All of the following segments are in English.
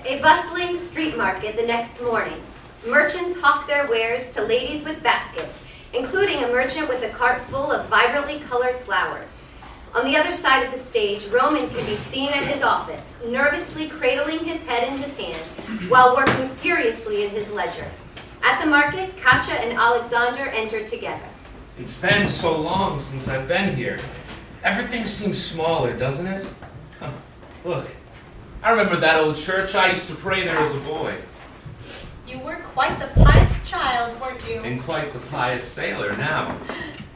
A bustling street market the next morning. Merchants hawk their wares to ladies with baskets, including a merchant with a cart full of vibrantly colored flowers. On the other side of the stage, Roman can be seen at his office, nervously cradling his head in his hand while working furiously in his ledger. At the market, Katya and Oleksander enter together. It's been so long since I've been here. Everything seems smaller, doesn't it? Huh. Look, I remember that old church. I used to pray there as a boy. You were quite the pious child, weren't you? And quite the pious sailor now.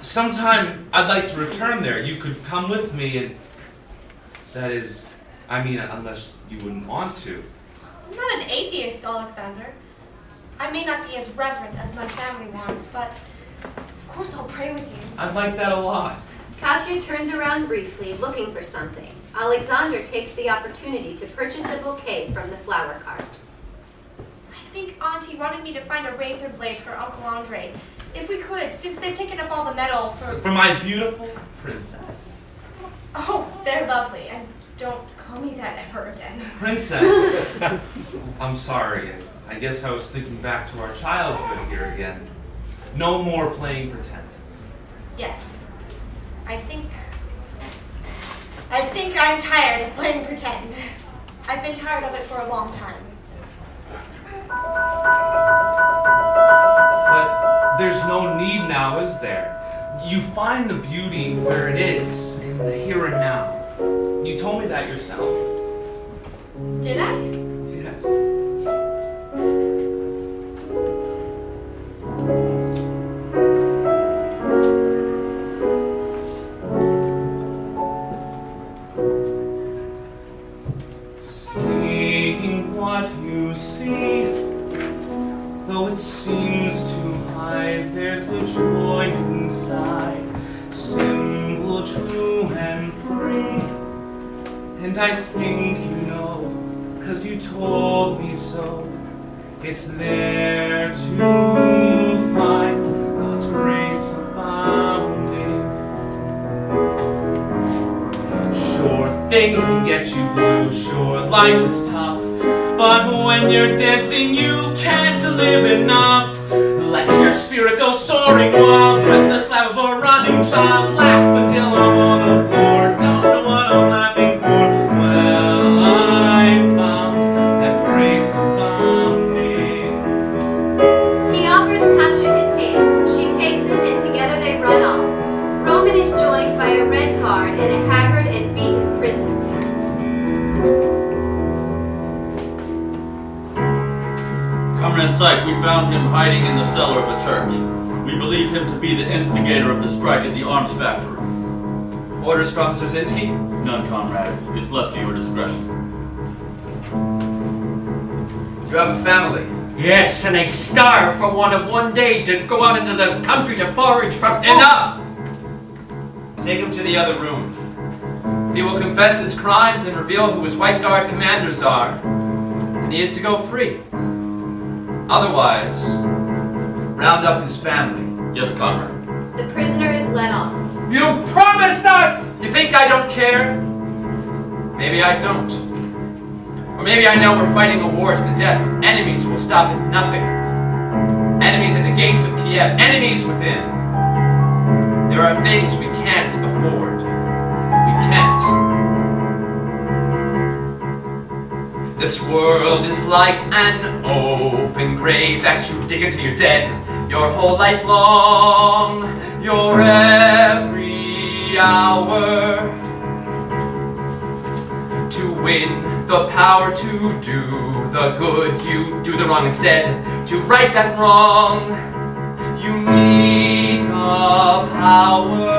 Sometime I'd like to return there. You could come with me and... That is, I mean, unless you wouldn't want to. I'm not an atheist, Oleksander. I may not be as reverent as my family wants, but of course I'll pray with you. I'd like that a lot. Katya turns around briefly, looking for something. Oleksander takes the opportunity to purchase a bouquet from the flower cart. I think Auntie wanted me to find a razor blade for Uncle Andrei. If we could, since they've taken up all the metal for... For my beautiful princess. Oh, they're lovely, and don't call me that ever again. Princess? I'm sorry. I guess I was thinking back to our childhood here again. No more playing pretend. Yes. I think I'm tired of playing pretend. I've been tired of it for a long time. But there's no need now, is there? You find the beauty where it is, in the here and now. You told me that yourself. Did I? Yes. Seeing what you see, though it seems to hide, there's a joy inside, simple, true, and free. And I think you know, 'cause you told me so. It's there to find God's grace abounding. Sure, things can get you blue, sure, life is tough, but when you're dancing, you can't live enough. Let your spirit go soaring wild, breathless laugh of a running child. Laugh until I'm on the floor, don't know what I'm laughing for. Well, I found that grace abounding. He offers Katya his hand. She takes it, and together they run off. Roman is joined by a red guard and a haggard and beaten prisoner. Comrade Syke, we found him hiding in the cellar of a church. We believe him to be the instigator of the strike at the arms factory. Orders from Zuzinski? None, comrade. It's left to your discretion. You have a family? Yes, and they starve for want of one day to go out into the country to forage for food. Enough! Take him to the other room. If he will confess his crimes and reveal who his White Guard commanders are, then he is to go free. Otherwise, round up his family. Yes, comrade. The prisoner is led off. You promised us! You think I don't care? Maybe I don't. Or maybe I know we're fighting a war to the death with enemies who will stop at nothing. Enemies at the gates of Kiev, enemies within. There are things we can't afford. We can't. This world is like an open grave that you dig until you're dead. Your whole life long, your every hour. To win the power to do the good, you do the wrong instead. To right that wrong, you need the power.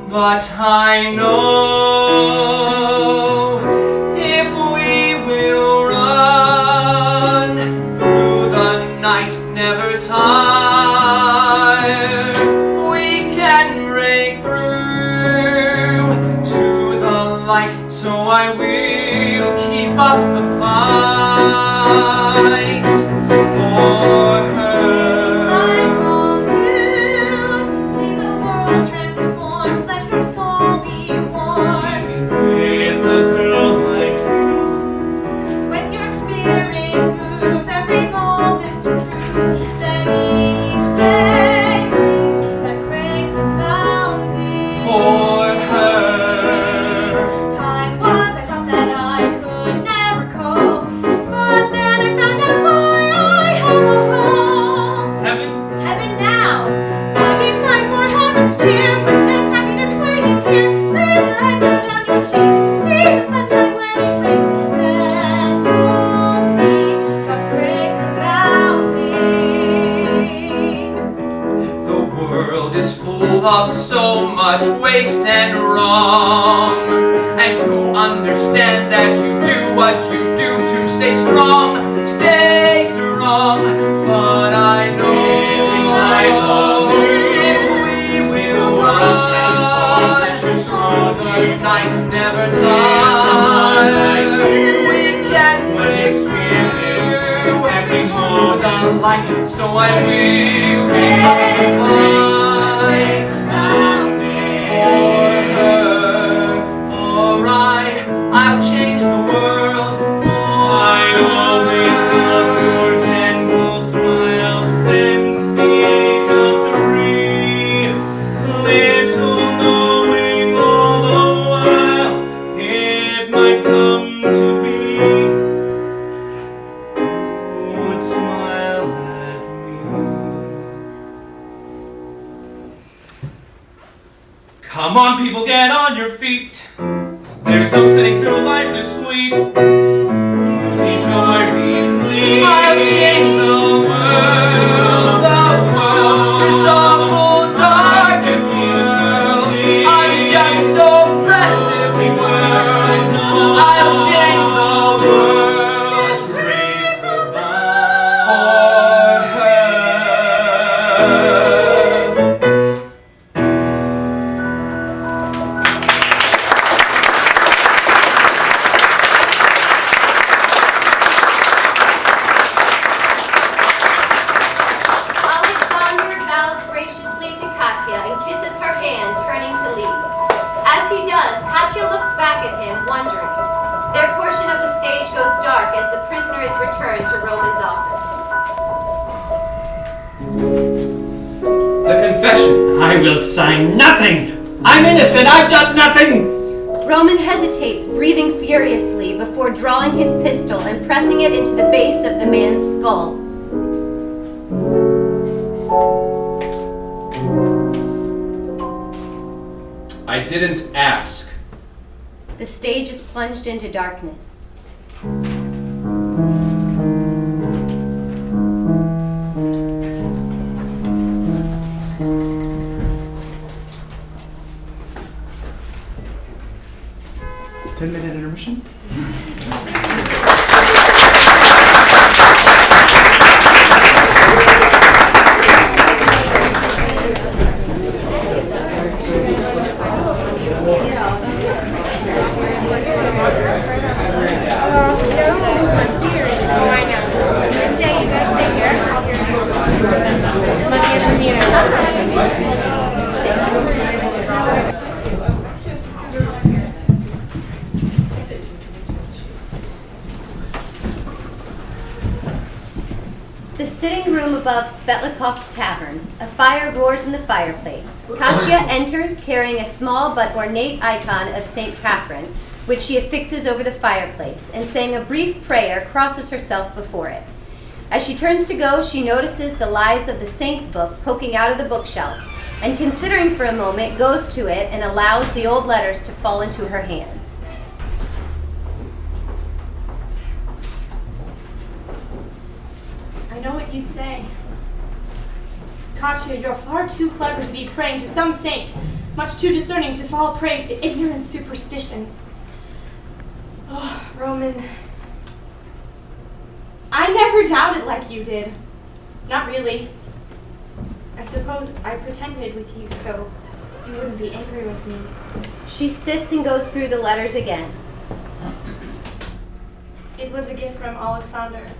But I know if we will run through the night, never tired, we can break through to the light. So I will keep up the fight. of so much waste and wrong, and who understands that you do what you do to stay strong, but I know if we will watch through the night never tire, we can break through the light, so I will keep up the fight for her, for I'll change the world for I always love your gentle smile since the age of 3. Little knowing all the while it might come to be. Who would smile at me? Come on, people, get on your feet. There's no sitting through life this sweet. You join me, please. I'll change the world, this awful dark confused world, unjust oppressive world. I'll change the world Raise the bar. for her. Oleksander bows graciously to Katya and kisses her hand, turning to leave. As he does, Katya looks back at him, wondering. Their portion of the stage goes dark as the prisoner is returned to Roman's office. The confession. I will sign nothing! I'm innocent! I've done nothing! Roman hesitates, breathing furiously, before drawing his pistol and pressing it into the base of the man's skull. I didn't ask. The stage is plunged into darkness. Ten-minute intermission? The sitting room above Svetlikov's tavern. A fire roars in the fireplace. Katya enters carrying a small but ornate icon of St. Catherine, which she affixes over the fireplace, and saying a brief prayer, crosses herself before it. As she turns to go, she notices the Lives of the Saints book poking out of the bookshelf, and considering for a moment, goes to it and allows the old letters to fall into her hands. I know what you'd say. Katya, you're far too clever to be praying to some saint, much too discerning to fall prey to ignorant superstitions. Oh, Roman, I never doubted like you did. Not really. I suppose I pretended with you so you wouldn't be angry with me. She sits and goes through the letters again. It was a gift from Oleksander.